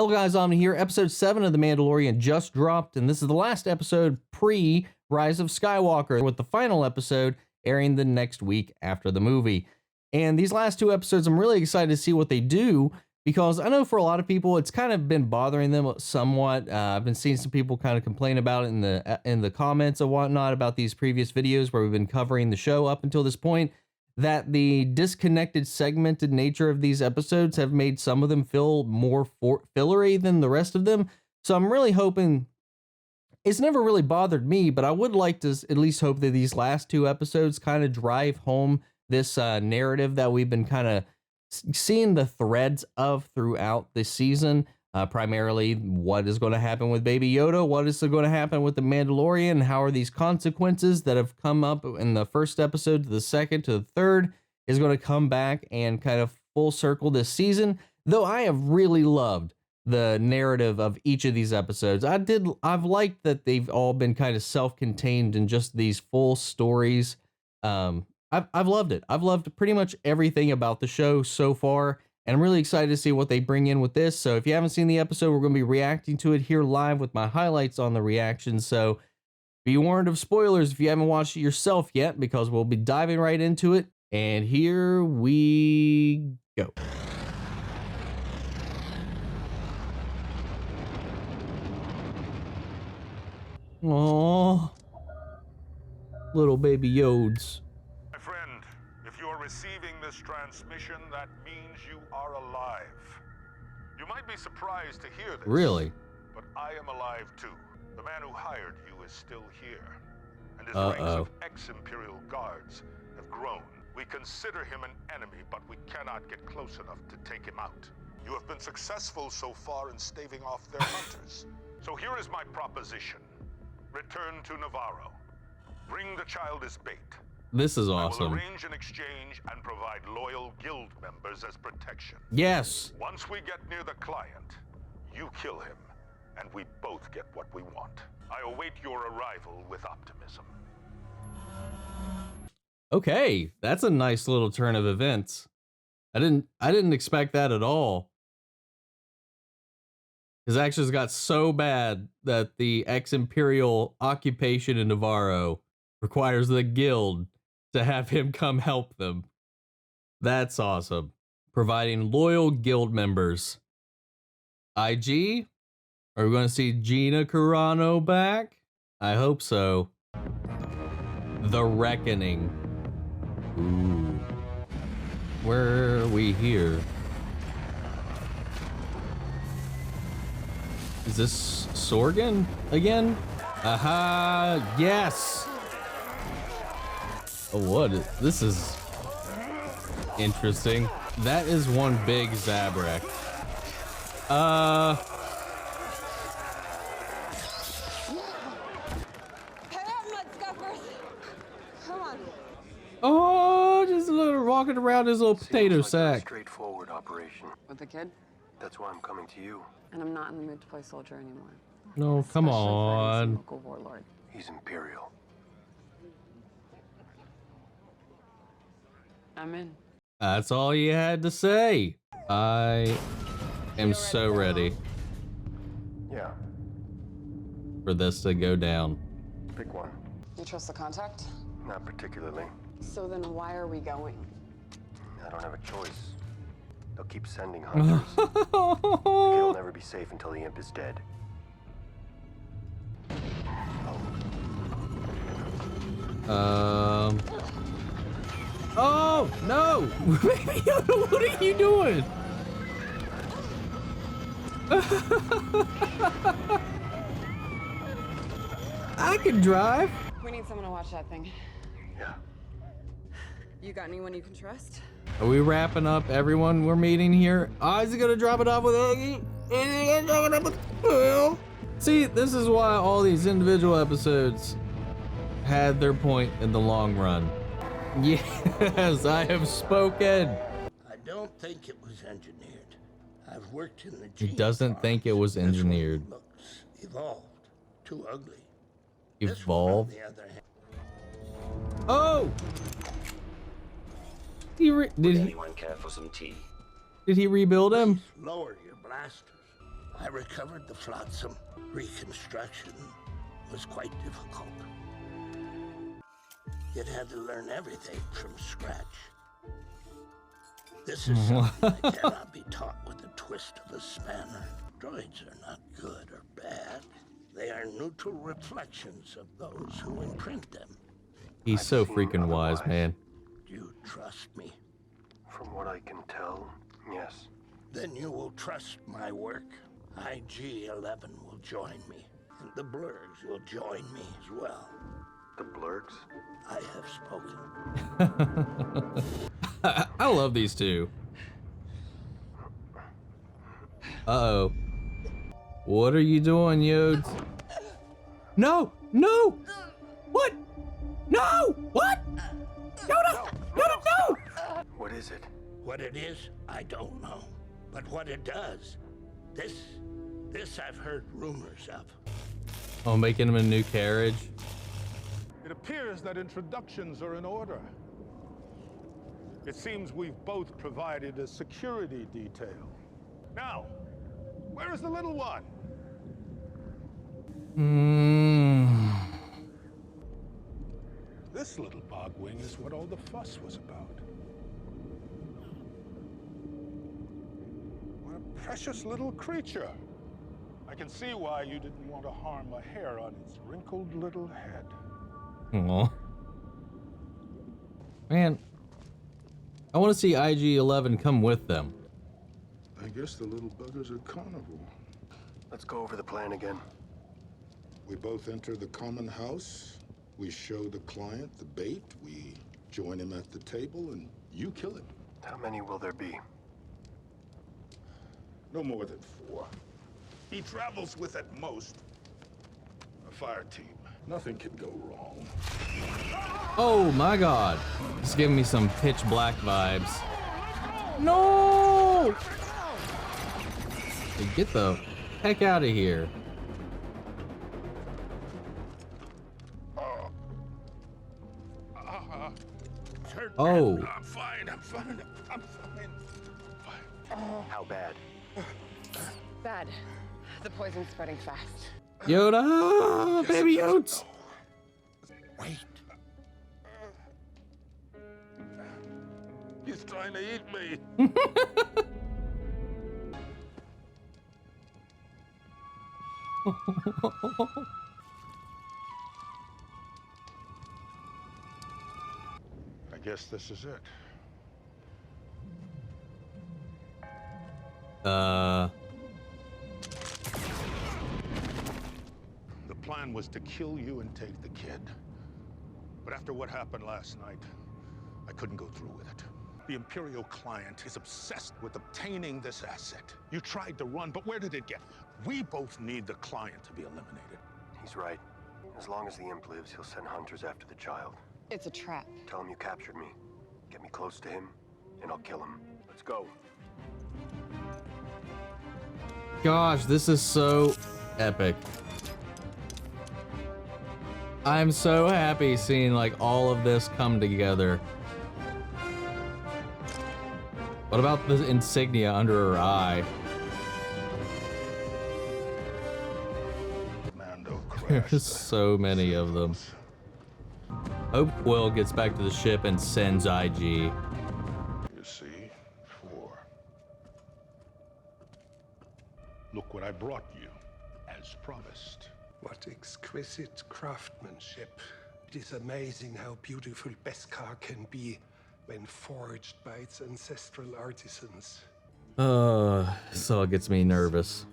Hello guys, Omni here. Episode 7 of The Mandalorian just dropped, and this is the last episode pre-Rise of Skywalker, with the final episode airing the next week after the movie. And these last two episodes, I'm really excited to see what they do, because I know for a lot of people, it's kind of been bothering them somewhat. I've been seeing some people kind of complain about it in the comments and whatnot about these previous videos where we've been covering the show up until this point, that the disconnected, segmented nature of these episodes have made some of them feel more fillery than the rest of them. So I'm really hoping, it's never really bothered me, but I would like to at least hope that these last two episodes kind of drive home this narrative that we've been kind of seeing the threads of throughout this season. Primarily what is going to happen with Baby Yoda, what is going to happen with the Mandalorian, how are these consequences that have come up in the first episode to the second to the third is going to come back and kind of full circle this season. Though I have really loved the narrative of each of these episodes. I've liked that they've all been kind of self-contained and just these full stories. I've loved it. I've loved pretty much everything about the show so far. And I'm really excited to see what they bring in with this. So if you haven't seen the episode, we're going to be reacting to it here live with my highlights on the reaction. So be warned of spoilers if you haven't watched it yourself yet, because we'll be diving right into it. And here we go. Aww. Little baby Yodes. My friend, if you're receiving this transmission, that means you are alive. You might be surprised to hear this. Really? But I am alive too. The man who hired you is still here. And his ranks of ex-Imperial guards have grown. We consider him an enemy, but we cannot get close enough to take him out. You have been successful so far in staving off their hunters. So here is my proposition. Return to Nevarro. Bring the child as bait. This is awesome. I will arrange an exchange and provide loyal guild members as protection. Yes. Once we get near the client, you kill him, and we both get what we want. I await your arrival with optimism. Okay, that's a nice little turn of events. I didn't expect that at all. His actions got so bad that the ex-Imperial occupation in Nevarro requires the guild to have him come help them. That's awesome. Providing loyal guild members. IG? Are we going to see Gina Carano back? I hope so. The Reckoning. Ooh. Where are we here? Is this Sorgan again? Aha, yes! Oh, what? This is interesting. That is one big Zabrak. Head out, mud-scuffers! Come on. Oh, just a little walking around his little potato sack. Straightforward operation. With the kid? That's why I'm coming to you. And I'm not in the mood to play soldier anymore. No, come Especially fighting some on. local warlord. He's Imperial. I'm in. That's all you had to say. I am so ready Yeah, for this to go down. pick one. You trust the contact? Not particularly. So then why are we going? I don't have a choice. They'll keep sending hunters. The kid will never be safe until the imp is dead. Oh, no! Baby Yoda, what are you doing? I can drive. We need someone to watch that thing. Yeah. You got anyone you can trust? Are we wrapping up everyone we're meeting here? Oh, is he gonna drop it off with Iggy? Is he gonna drop it off with Will? See, this is why all these individual episodes had their point in the long run. Yes, I have spoken. I don't think it was engineered. I've worked in the He doesn't think it was engineered. This one looks evolved. Too ugly. Evolved? This one, on the other hand, Oh! Did he Anyone care for some tea? Did he rebuild him? lower your blasters. I recovered the flotsam. Reconstruction was quite difficult. You'd had to learn everything from scratch. This is something that cannot be taught with the twist of a spanner. Droids are not good or bad. They are neutral reflections of those who imprint them. He's so freaking wise, man. Do you trust me? From what I can tell, yes. Then you will trust my work. IG-11 will join me, and the Blurgs will join me as well. The Blurgs? I have spoken. I love these two. Uh-oh. What are you doing, Yodes? No! No! What? No! What? Yoda! Yoda, no! What is it? What it is, I don't know. But what it does, this I've heard rumors of. Oh, making him a new carriage? It appears that introductions are in order. It seems we've both provided a security detail. Now, where is the little one? This little bogwing is what all the fuss was about. What a precious little creature. I can see why you didn't want to harm a hair on its wrinkled little head. Aw. Man, I want to see IG-11 come with them. I guess the little buggers are carnivore. Let's go over the plan again. We both enter the common house. We show the client the bait. We join him at the table, and you kill him. How many will there be? No more than 4. He travels with, at most, a fire team. Nothing can go wrong. Oh my god. It's giving me some Pitch Black vibes. No! Hey, get the heck out of here. Oh. I'm fine. I'm fine. I'm fine. How bad? Bad. The poison's spreading fast. Yoda! Baby Yodes! Wait. He's trying to eat me. I guess this is it. The plan was to kill you and take the kid. But after what happened last night, I couldn't go through with it. The Imperial client is obsessed with obtaining this asset. You tried to run, but where did it get? We both need the client to be eliminated. He's right. As long as the imp lives, he'll send hunters after the child. It's a trap. Tell him you captured me. Get me close to him, and I'll kill him. Let's go. Gosh, this is so epic. I'm so happy seeing like all of this come together. What about the insignia under her eye? There's so many of them. Hope Quill gets back to the ship and sends IG. You see? 4. Look what I brought you, as promised. What exquisite craftsmanship. It is amazing how beautiful Beskar can be when forged by its ancestral artisans. So it gets me nervous.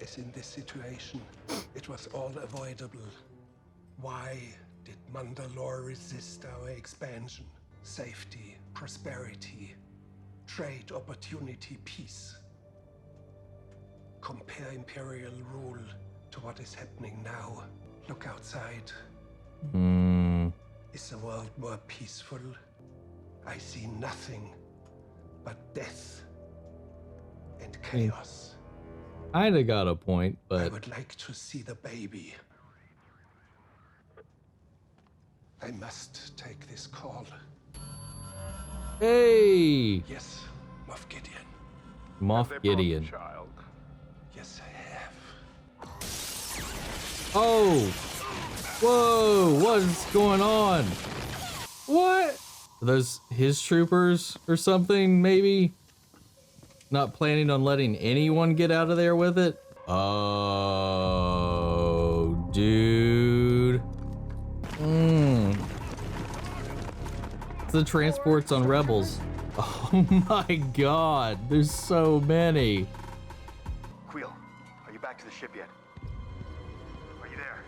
As in this situation, it was all avoidable. Why did Mandalore resist our expansion? Safety, prosperity, trade opportunity, peace. Compare Imperial rule to what is happening now. Look outside. Is the world more peaceful? I see nothing but death and chaos. Kinda got a point, I but would like to see the baby. I must take this call. hey, Yes, Moff Gideon. Moff Gideon. Child. Oh! Whoa! What's going on? What? Are those his troopers or something, maybe? Not planning on letting anyone get out of there with it? Oh, dude. It's the transports on Rebels. Oh my god, there's so many. Quill, are you back to the ship yet? Are you there?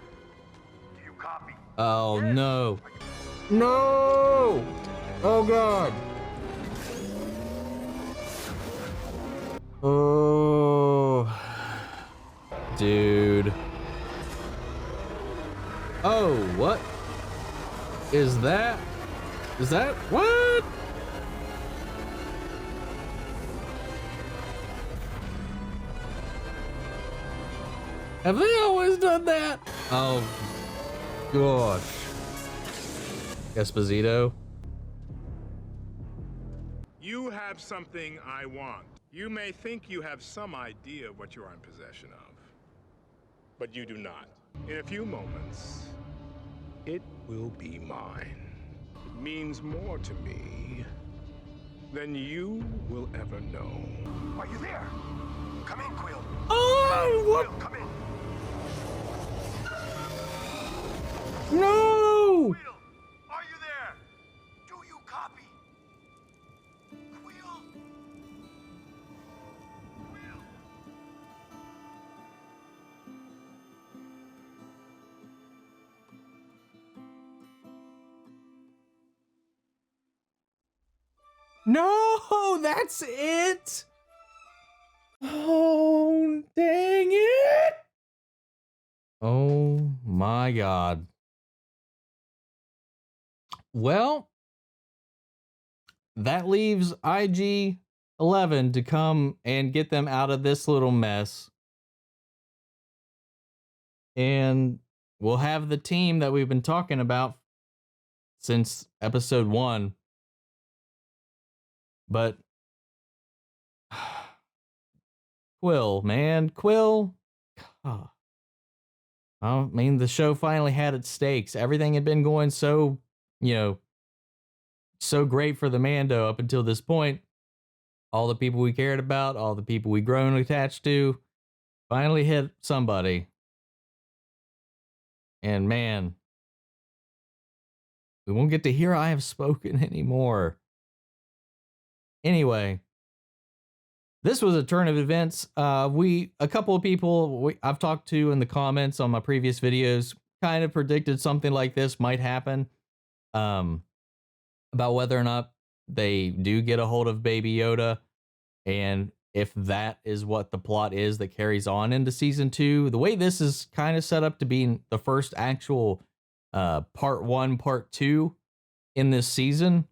Do you copy? Oh no. No! Oh god. Oh. Dude. Oh, what? Is that? Is that? What? Have they always done that? Oh, gosh. Esposito. You have something I want. You may think you have some idea of what you are in possession of, but you do not. In a few moments, it will be mine. It means more to me than you will ever know. Are you there? Come in, Quill. Oh, what? Quill, come in. No! Quill, are you there? Do you copy? Quill? Quill? No, that's it. Oh, dang it. Oh my god. Well, that leaves IG-11 to come and get them out of this little mess. And we'll have the team that we've been talking about since episode 1. But Quill, man, Quill. Oh. I mean, the show finally had its stakes. Everything had been going so, so great for the Mando up until this point. All the people we cared about, all the people we grown attached to, finally hit somebody. And man, we won't get to hear I have spoken anymore. Anyway, this was a turn of events. A couple of people I've talked to in the comments on my previous videos kind of predicted something like this might happen. About whether or not they do get a hold of Baby Yoda, and if that is what the plot is that carries on into season 2. The way this is kind of set up to be the first actual part 1, part 2 in this season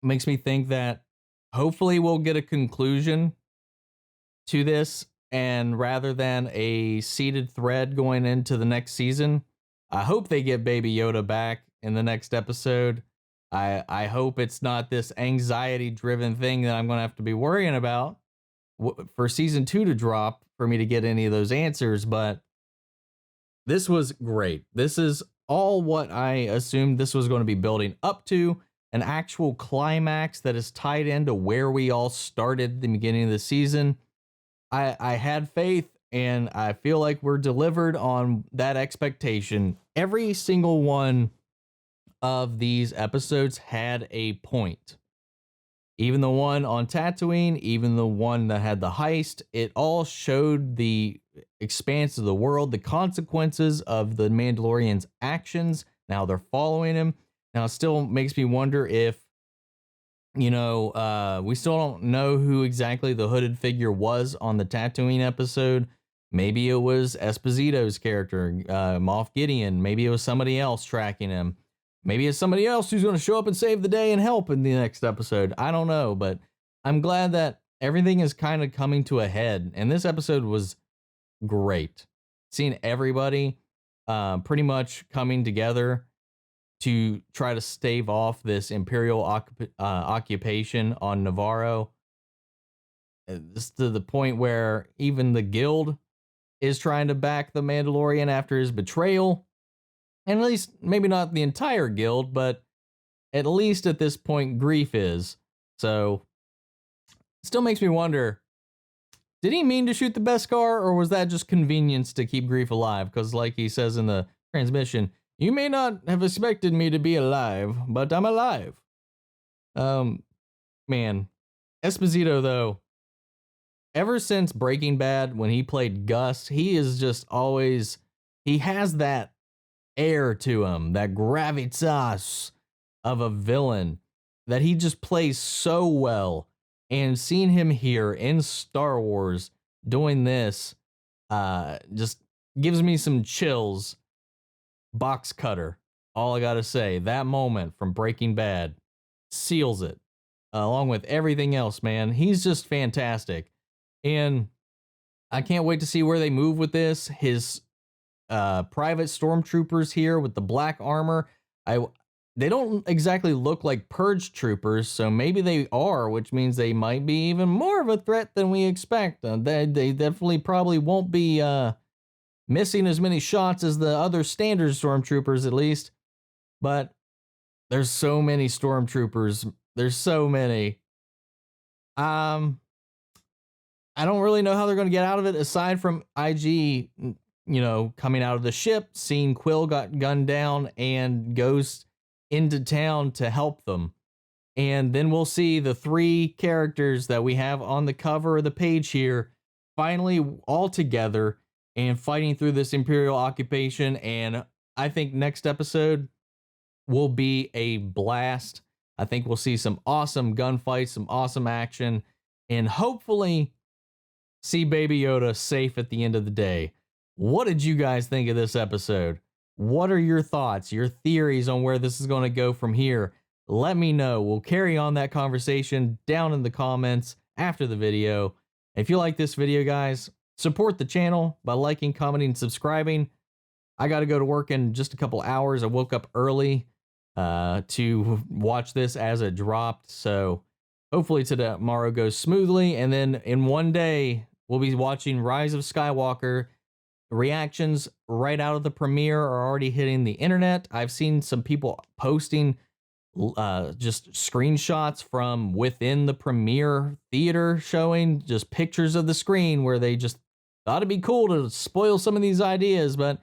makes me think that hopefully we'll get a conclusion to this, and rather than a seeded thread going into the next season, I hope they get Baby Yoda back in the next episode. I hope it's not this anxiety-driven thing that I'm going to have to be worrying about for season 2 to drop for me to get any of those answers, but this was great. This is all what I assumed this was going to be building up to, an actual climax that is tied into where we all started at the beginning of the season. I had faith, and I feel like we're delivered on that expectation. Every single one of these episodes had a point. Even the one on Tatooine, even the one that had the heist, it all showed the expanse of the world, the consequences of the Mandalorian's actions. Now they're following him. Now it still makes me wonder if, we still don't know who exactly the hooded figure was on the Tatooine episode. Maybe it was Esposito's character, Moff Gideon. Maybe it was somebody else tracking him. Maybe it's somebody else who's going to show up and save the day and help in the next episode. I don't know, but I'm glad that everything is kind of coming to a head. And this episode was great. Seeing everybody pretty much coming together to try to stave off this Imperial occupation on Nevarro. This to the point where even the guild is trying to back the Mandalorian after his betrayal. And at least, maybe not the entire guild, but at least at this point, Grief is. So, still makes me wonder, did he mean to shoot the Beskar, or was that just convenience to keep Grief alive? Because like he says in the transmission, you may not have expected me to be alive, but I'm alive. Man, Esposito, though, ever since Breaking Bad, when he played Gus, he is just always, he has that air to him, that gravitas of a villain that he just plays so well. And seeing him here in Star Wars doing this just gives me some chills. Box cutter. All I gotta say, that moment from Breaking Bad seals it, along with everything else, man. He's just fantastic. And I can't wait to see where they move with this. His private stormtroopers here with the black armor, they don't exactly look like purge troopers, so maybe they are, which means they might be even more of a threat than we expect. They definitely probably won't be missing as many shots as the other standard stormtroopers, at least. But there's so many stormtroopers. There's so many. I don't really know how they're going to get out of it, aside from IG, coming out of the ship, seeing Quill got gunned down, and goes into town to help them. And then we'll see the 3 characters that we have on the cover of the page here finally all together and fighting through this Imperial occupation. And I think next episode will be a blast. I think we'll see some awesome gunfights, some awesome action, and hopefully see Baby Yoda safe at the end of the day. What did you guys think of this episode? What are your thoughts, your theories on where this is going to go from here? Let me know. We'll carry on that conversation down in the comments after the video. If you like this video, guys, support the channel by liking, commenting, and subscribing. I got to go to work in just a couple hours. I woke up early to watch this as it dropped. So hopefully tomorrow goes smoothly. And then in one day, we'll be watching Rise of Skywalker. Reactions right out of the premiere are already hitting the internet. I've seen some people posting just screenshots from within the premiere theater showing just pictures of the screen where they just thought it'd be cool to spoil some of these ideas, but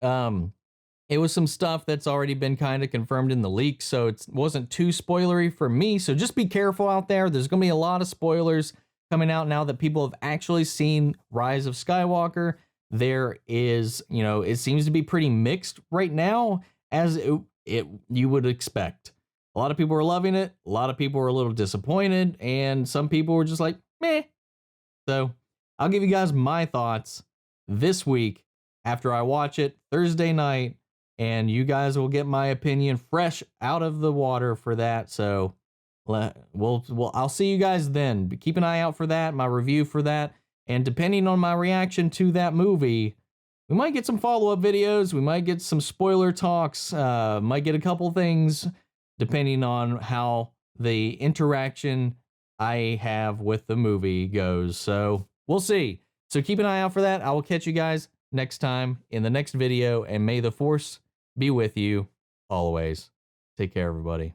it was some stuff that's already been kind of confirmed in the leaks, so it wasn't too spoilery for me. So just be careful out there. There's going to be a lot of spoilers coming out now that people have actually seen Rise of Skywalker. There is, it seems to be pretty mixed right now, as you would expect. A lot of people are loving it. A lot of people are a little disappointed, and some people were just like, meh. So I'll give you guys my thoughts this week after I watch it Thursday night, and you guys will get my opinion fresh out of the water for that. So I'll see you guys then. Keep an eye out for that, my review for that. And depending on my reaction to that movie, we might get some follow-up videos. We might get some spoiler talks. Might get a couple things, depending on how the interaction I have with the movie goes. So we'll see. So keep an eye out for that. I will catch you guys next time in the next video. And may the Force be with you always. Take care, everybody.